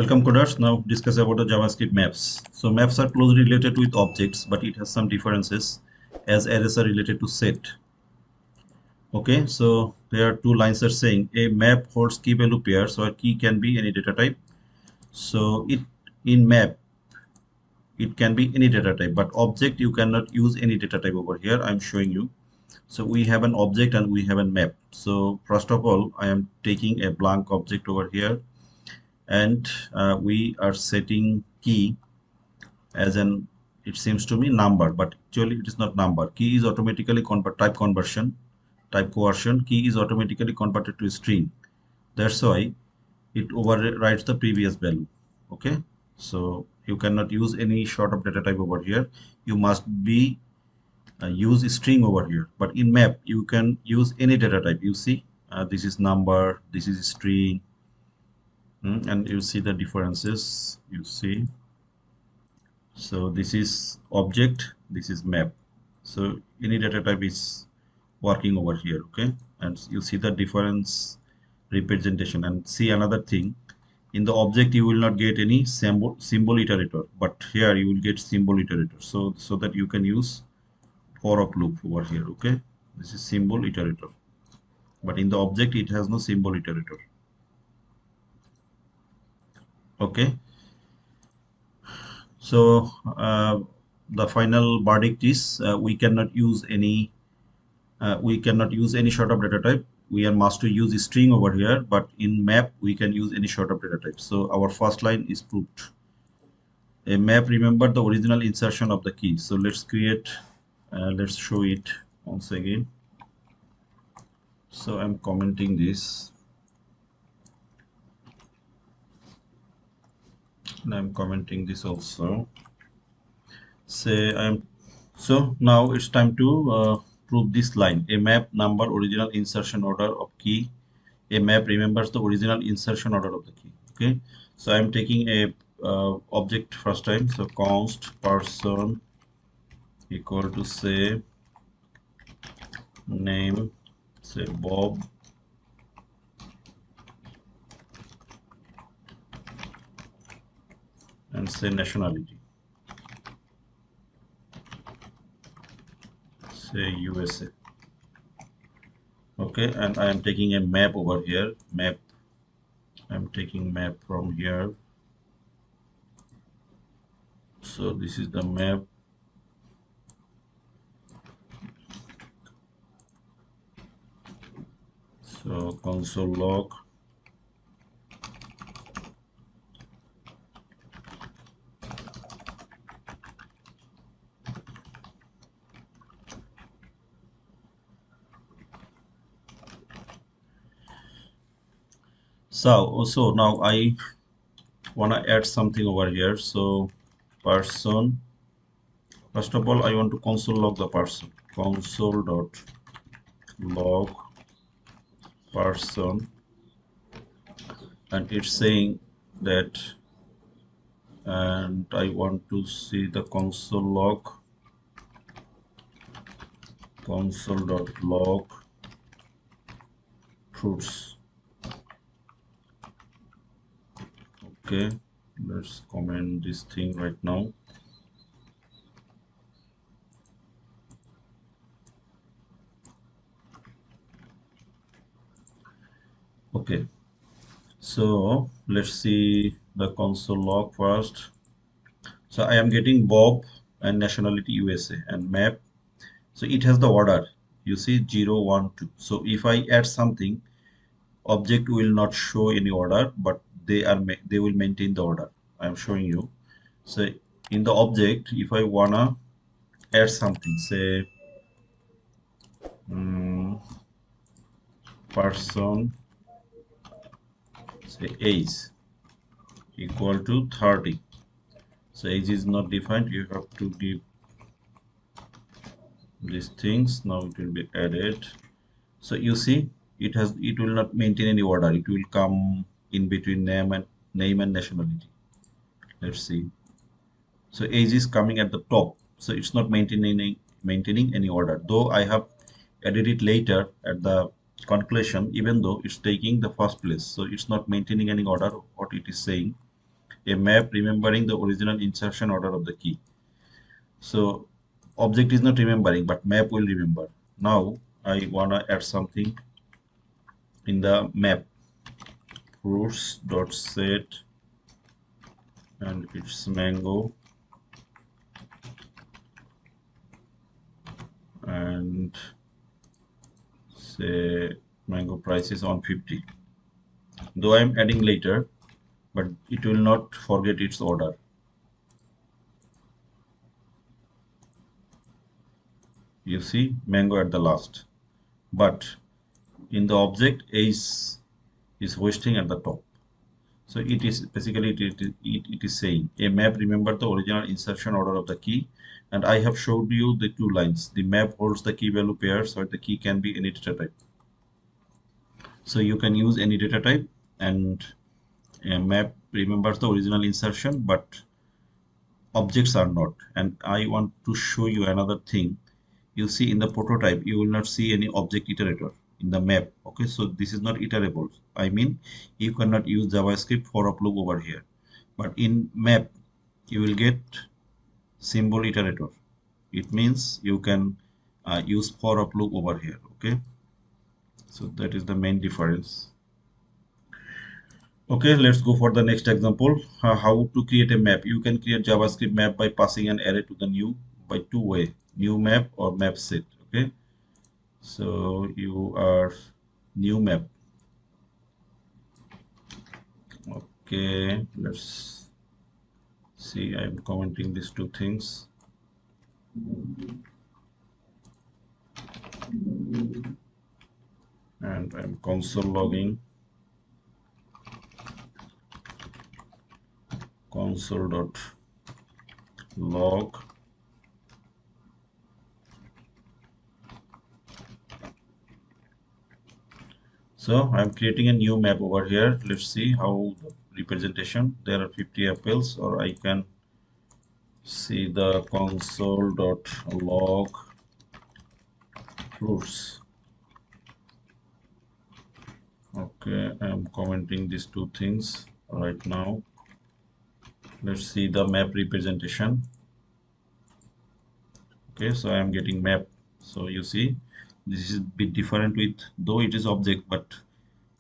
Welcome coders. Now discuss about the JavaScript maps. So maps are closely related with objects, but it has some differences as arrays are related to set. Okay, so there are two lines are saying a map holds key value pairs, so a key can be any data type. So in map it can be any data type, but object you cannot use any data type over here. I'm showing you. So we have an object and we have a map. So first of all, I am taking a blank object over here, and we are setting key as an, it seems to me, number, but actually it is not number. Key is automatically type conversion, type coercion. Key is automatically converted to a string. That's why it overrides the previous value. Okay, so you cannot use any sort of data type over here. You must be use string over here, but in map you can use any data type. You see, this is number, this is string, and you see the differences. You see, so this is object, this is map. So any data type is working over here. Okay, and you see the difference representation. And see another thing, in the object you will not get any symbol iterator, but here you will get symbol iterator, so that you can use for of loop over here. Okay, this is symbol iterator, but in the object it has no symbol iterator. Okay, so the final verdict is we cannot use any sort of data type. We are must to use string over here, but in map we can use any sort of data type. So our first line is proved. A map remember the original insertion of the key. So let's create, let's show it once again. So I'm commenting this, and I'm commenting this also. Say so now it's time to prove this line. A map number original insertion order of key. A map remembers the original insertion order of the key. Okay, so I'm taking a object first time. So const person equal to say name, say Bob, and say nationality, say USA. Okay, and I am taking a map over here. Map, I'm taking map from here. So this is the map. So console log. So also now I wanna add something over here. So person, first of all I want to console log the person. Console dot log person, and it's saying that, and I want to see the console log, console.log fruits. Okay, let's comment this thing right now. Okay, so let's see the console log first. So I am getting Bob and nationality USA and map. So it has the order, you see 0 1 2. So if I add something, object will not show any order, but they will maintain the order. I am showing you. So in the object, if I wanna add something, say person, say age equal to 30. So age is not defined, you have to give these things. Now it will be added. So you see, it will not maintain any order. It will come in between name and nationality. Let's see. So age is coming at the top, so it's not maintaining any order, though I have added it later at the conclusion. Even though it's taking the first place, so it's not maintaining any order what it is saying. a map remembering the original insertion order of the key. So object is not remembering, but map will remember. Now I wanna add something in the map. Fruits dot set, and it's mango, and say mango price is 150. Though I'm adding later, but it will not forget its order. You see mango at the last, but in the object is wasting at the top. So it is basically it is saying a map remember the original insertion order of the key, and I have showed you the two lines. The map holds the key value pairs, so the key can be any data type. So you can use any data type, and a map remembers the original insertion, but objects are not. And I want to show you another thing. You see in the prototype, you will not see any object iterator in the map. Okay, so this is not iterable. I mean, you cannot use JavaScript for up loop over here. But in map, you will get symbol iterator. It means you can use for up loop over here. Okay, so that is the main difference. Okay, let's go for the next example. How to create a map. You can create JavaScript map by passing an array to the new by two way, new map or map set. Okay, so you are new map. Okay, let's see. I'm commenting these two things. And I'm console logging console.log. So I'm creating a new map over here. Let's see how the representation. There are 50 apples, or I can see the console.log fruits. Okay, I'm commenting these two things right now. Let's see the map representation. Okay, so I am getting map. So you see, this is a bit different with, though it is object, but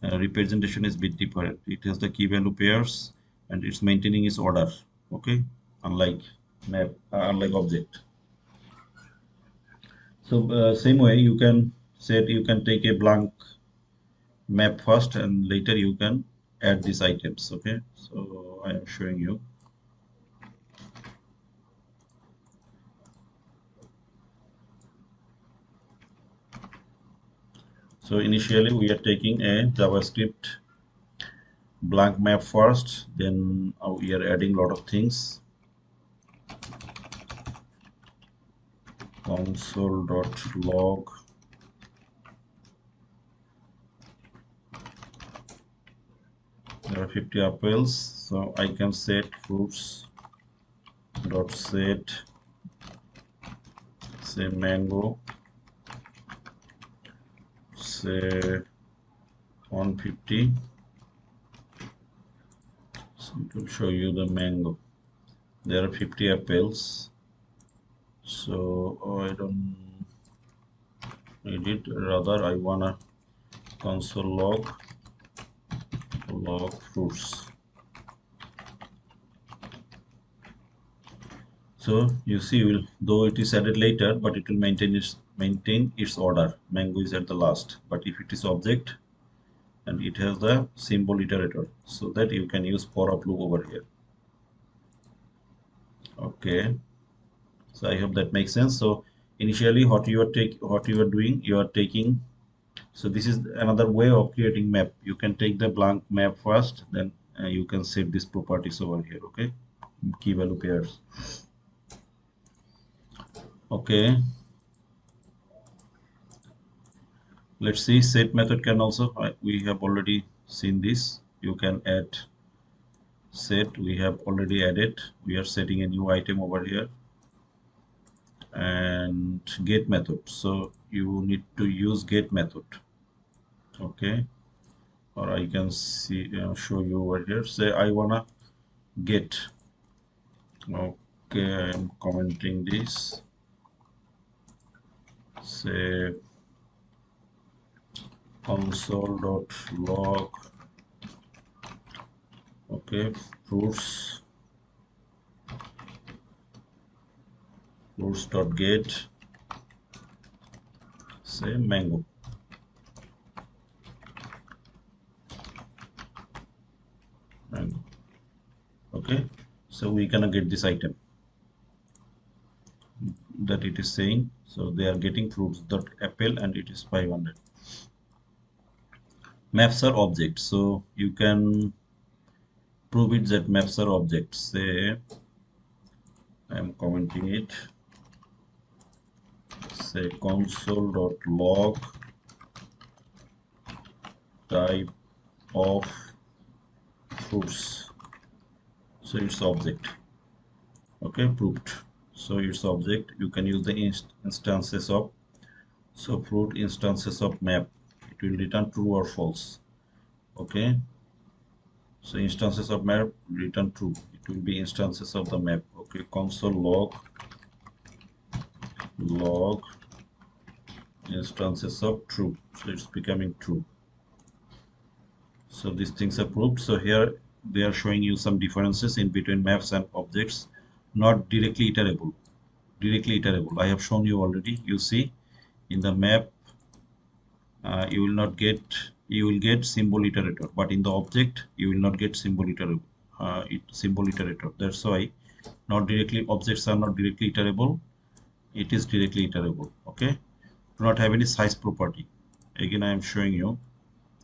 representation is a bit different. It has the key value pairs, and it's maintaining its order. Okay, unlike map, unlike object. So same way you can set, you can take a blank map first, and later you can add these items. Okay, so I am showing you. So initially we are taking a JavaScript blank map first, then we are adding a lot of things. Console.log there are 50 apples, so I can set fruits dot set say mango, say 150. So it will show you the mango. There are 50 apples, so I don't need it. Rather, I wanna console log fruits. So you see, though it is added later, but it will maintain its order. Mango is at the last, but if it is object and it has the symbol iterator, so that you can use for up loop over here. Okay, so I hope that makes sense. So initially, what you are doing, you are taking. So this is another way of creating map. You can take the blank map first, then you can set these properties over here. Okay, key value pairs. Okay, let's see, set method can also, we have already seen this. You can add set, we have already added. We are setting a new item over here. And get method, so you need to use get method. Okay, or I can see show you over here. Say I wanna get. Okay, I am commenting this. Say console.log, okay, fruits.get, say mango. Okay, so we gonna get this item that it is saying. So they are getting fruits.apple and it is 500. Maps are objects, so you can prove it that maps are objects. Say I am commenting it. Say console.log type of fruits. So it's object. Okay, proved. So it's object. You can use the instances of, so fruit instances of map. It will return true or false. Okay, so instances of map return true. It will be instances of the map. Okay, console log instances of true. So it's becoming true. So these things are proved. So here they are showing you some differences in between maps and objects, not directly iterable. Directly iterable, I have shown you already. You see in the map, you will not get, you will get symbol iterator, but in the object you will not get symbol iterator. Symbol iterator. That's why not directly, objects are not directly iterable. It is directly iterable. Okay, do not have any size property. Again, I am showing you.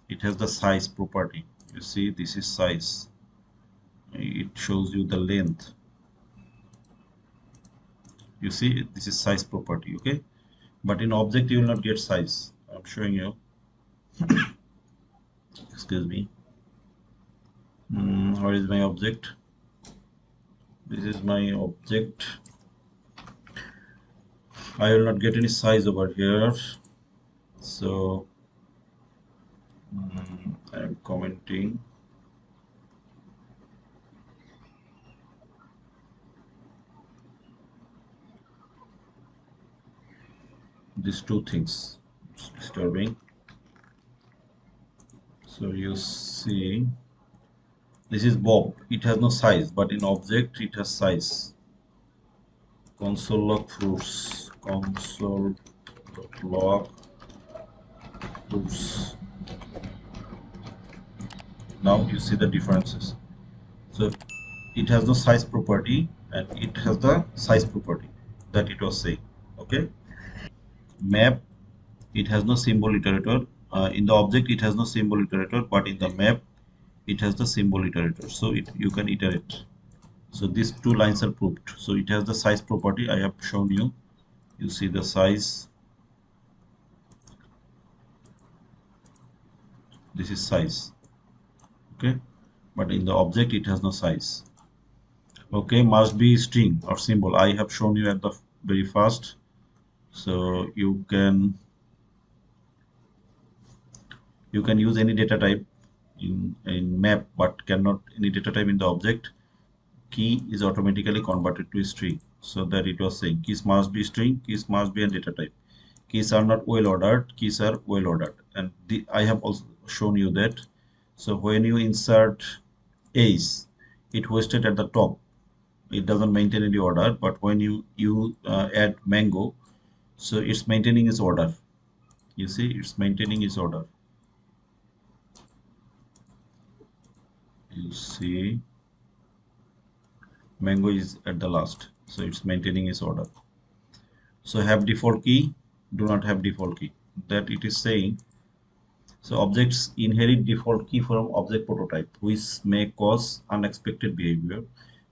It has the size property. You see, this is size. It shows you the length. You see, this is size property. Okay, but in object you will not get size. I'm showing you. Excuse me. Where is my object? This is my object. I will not get any size over here. So I am commenting. These two things. It's disturbing. So you see, this is Bob. It has no size, but in object it has size. Console log fruits. Console log fruits. Now you see the differences. So it has no size property and it has the size property that it was saying. Okay. Map, it has no symbol iterator. In the object it has no symbol iterator, but in the map it has the symbol iterator, so you can iterate. So these two lines are proved. So it has the size property. I have shown you. You see the size. This is size. Okay, but in the object it has no size. Okay, must be string or symbol. I have shown you at the very first. So you can use any data type in map, but cannot any data type in the object. Key is automatically converted to string. So that it was saying keys must be string, keys must be a data type. Keys are not well ordered, keys are well ordered. And I have also shown you that. So when you insert ace, it wasted at the top. It doesn't maintain any order, but when you add mango, so it's maintaining its order. You see, it's maintaining its order. You see, mango is at the last, so it's maintaining its order. So have default key, do not have default key, that it is saying. So objects inherit default key from object prototype, which may cause unexpected behavior.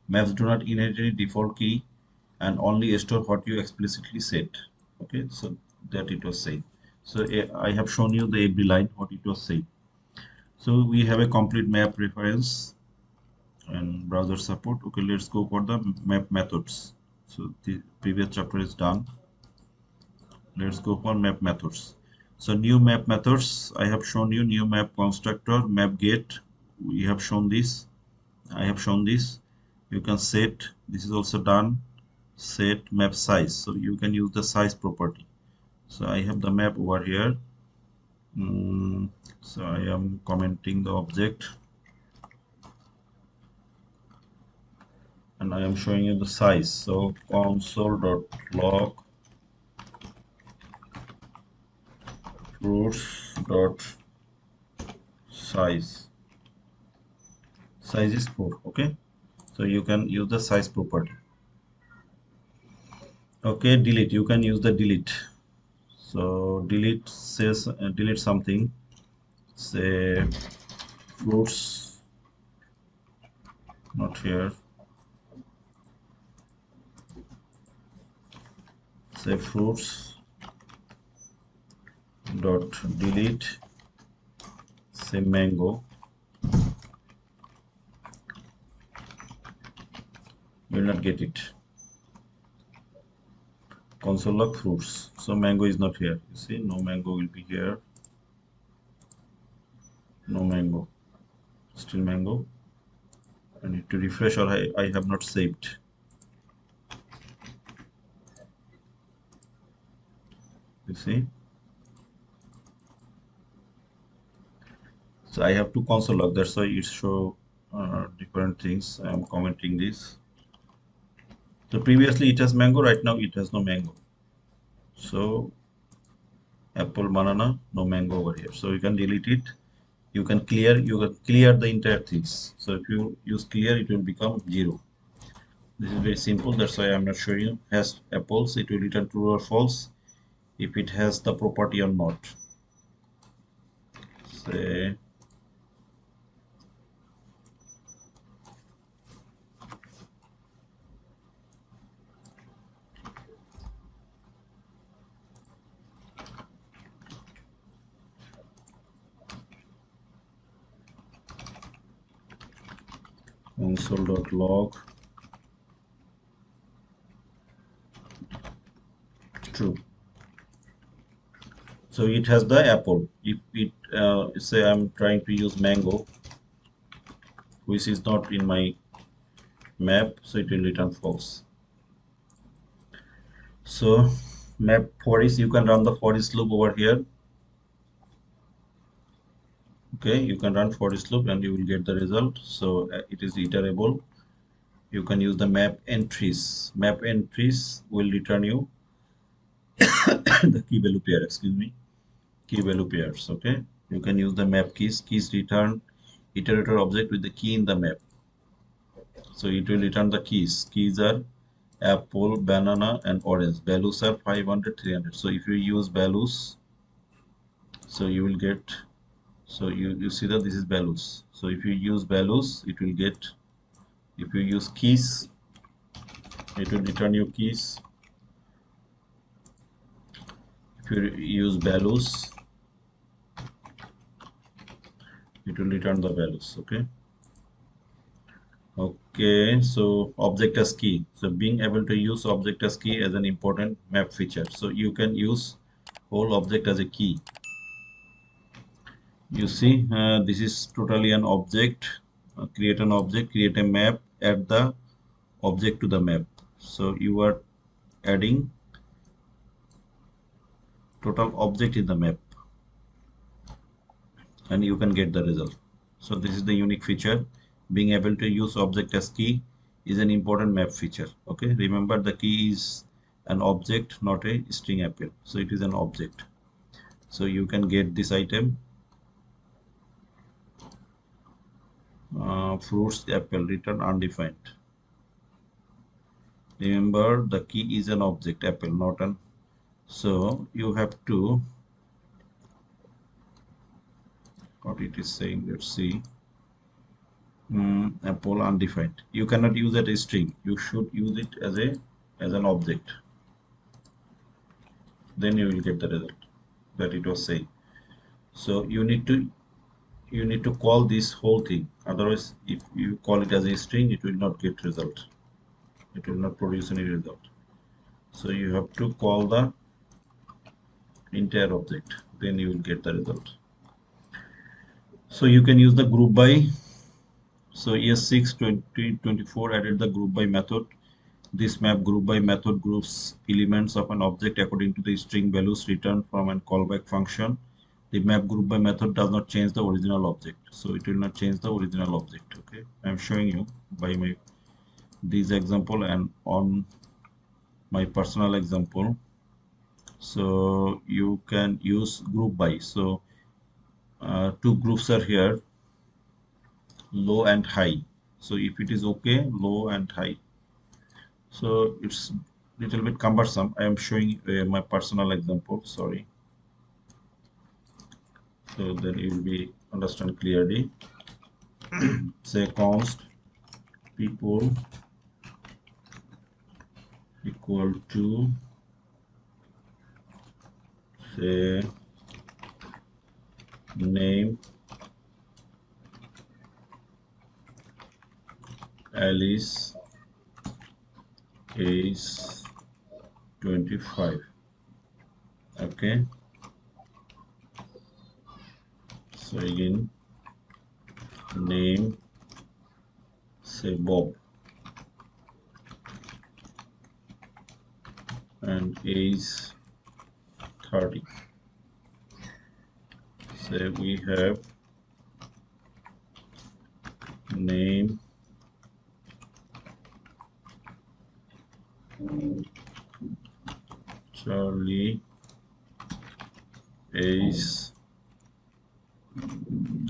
Maps do not inherit any default key and only store what you explicitly set. Okay, so that it was saying. So I have shown you the every line what it was saying. So we have a complete map reference and browser support. Okay, let's go for the map methods. So the previous chapter is done. Let's go for map methods. So new map methods, I have shown you. New map constructor, map get, we have shown this. I have shown this. You can set, this is also done, set map size. So you can use the size property. So I have the map over here. So I am commenting the object and I am showing you the size. So console.log fruits dot size is 4. Okay, so you can use the size property. Okay, delete, you can use the delete. So delete says delete something, say fruits, not here, say fruits dot delete, say mango. You will not get it. Console log fruits, so mango is not here. You see, no mango will be here. No mango, still mango. I need to refresh, or I have not saved. You see, so I have to console log, that's why it show different things. I am commenting this. So previously it has mango, right now it has no mango. So apple, banana, no mango over here. So you can delete it. You can clear the entire things. So if you use clear, it will become 0. This is very simple, that's why I'm not showing you. Has apples, it will return true or false if it has the property or not. Say console.log true. So it has the apple. If it say I'm trying to use mango, which is not in my map, so it will return false. So map for is, you can run the for is loop over here. Okay, you can run for this loop and you will get the result. So it is iterable. You can use the map entries. Map entries will return you the key value pair, excuse me, key value pairs. Okay, you can use the map keys return iterator object with the key in the map. So it will return the keys are apple, banana and orange. Values are 500, 300. So if you use values, so you will get, so you see that this is values. So if you use values, it will get, if you use keys, it will return you keys. If you use values, it will return the values. Okay, so object as key. So being able to use object as key as an important map feature. So you can use whole object as a key. You see, this is totally an object. Create an object, create a map, add the object to the map. So you are adding total object in the map and you can get the result. So this is the unique feature. Being able to use object as key is an important map feature. Okay, remember the key is an object, not a string apple. So it is an object. So you can get this item, fruits apple, return undefined. Remember the key is an object, apple, not an. So you have to, what it is saying, let's see. Apple undefined. You cannot use it as a string. You should use it as an object. Then you will get the result that it was saying. So you need to call this whole thing. Otherwise, if you call it as a string, it will not get result. It will not produce any result. So you have to call the entire object. Then you will get the result. So you can use the group by So ES6 2024 added the group by method. This map group by method groups elements of an object according to the string values returned from a callback function. The map group by method does not change the original object, so it will not change the original object. Okay, I'm showing you by my this example and on my personal example. So you can use group by. So two groups are here, low and high. So if it is okay, low and high. So it's little bit cumbersome. I am showing my personal example. Sorry. So then you will be understand clearly. Say const people equal to say name Alice is 25. Okay. So again name say Bob and age 30. Say we have name Charlie, age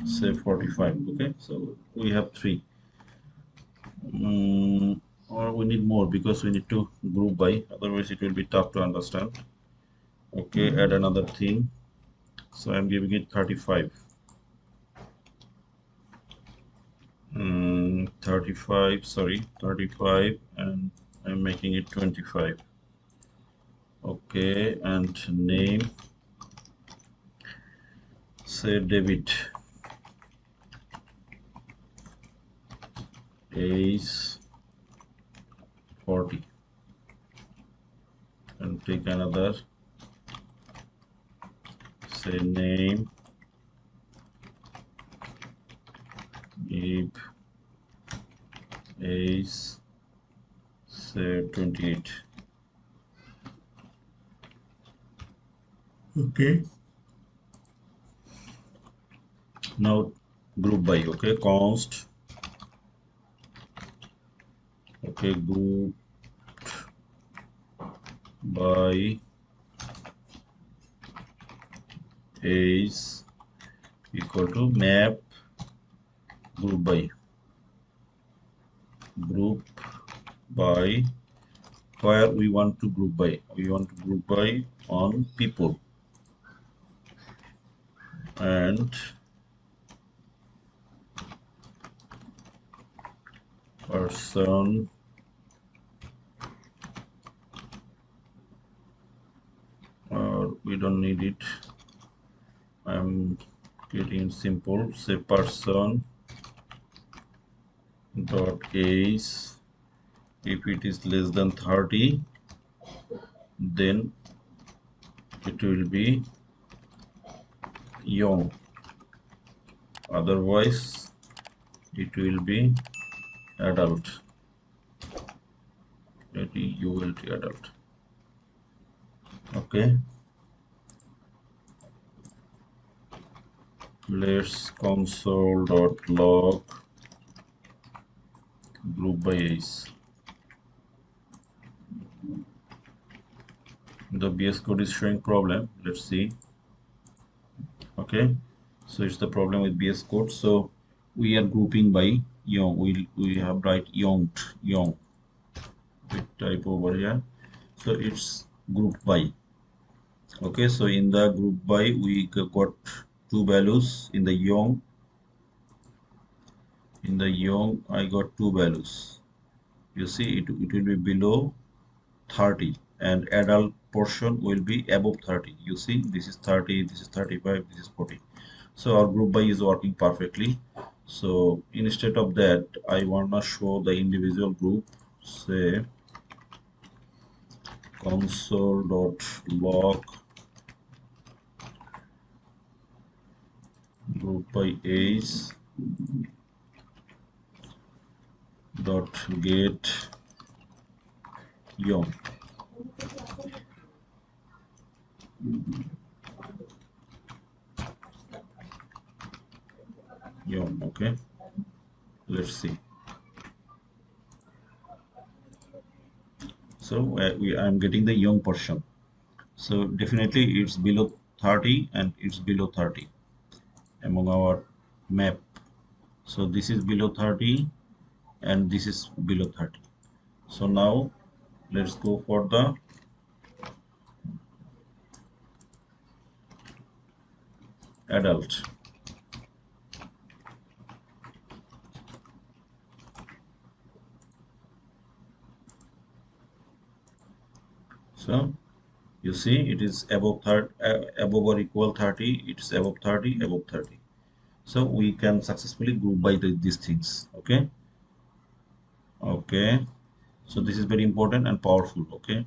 say 45. Okay, so we have three. Or we need more because we need to group by, otherwise it will be tough to understand. Okay, add another thing. So I'm giving it 35. 35, sorry, 35, and I'm making it 25. Okay, and name say David, age 40, and take another, say name if age say 28. Okay, now group by. Okay, const, okay, group by age equal to map group by where we want to group by. We want to group by on people and person, or we don't need it. I'm getting simple. Say person dot age, if it is less than 30, then it will be young, otherwise it will be adult. ADULT, adult. Okay, let's console.log group by age. The VS Code is showing problem. Let's see. Okay, so it's the problem with VS Code. So we are grouping by young. We have write young type over here. So it's grouped by. Okay, so in the group by we got two values. In the young I got two values. You see it will be below 30 and adult portion will be above 30. You see this is 30, this is 35, this is 40. So our group by is working perfectly. So instead of that, I wanna show the individual group. Say console.log group by age dot get young. Young, okay. Let's see. So I'm getting the young portion. So definitely it's below 30 and it's below 30 among our map. So this is below 30 and this is below 30. So now let's go for the adult. So you see it is above above or equal 30, it's above 30, above 30. So we can successfully group by these things. Okay. Okay. So this is very important and powerful. Okay.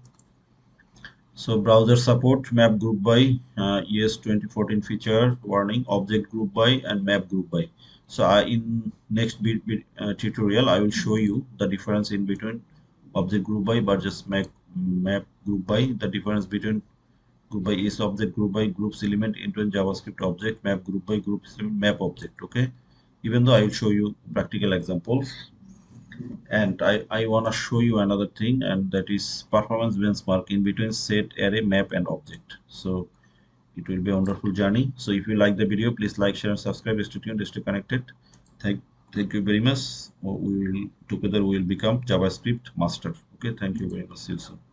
So browser support map group by, yes, 2014 feature warning, object group by and map group by. So in next tutorial I will show you the difference in between object group by versus map group by, the difference between group by is object group by groups element into a JavaScript object, map group by groups element map object. Okay, even though I will show you practical examples. And I want to show you another thing, and that is performance benchmark in between set, array, map and object. So it will be a wonderful journey. So if you like the video, please like, share and subscribe. Stay tuned, stay connected. Thank you very much. We will together we will become JavaScript master. Okay, thank you very much. See you soon.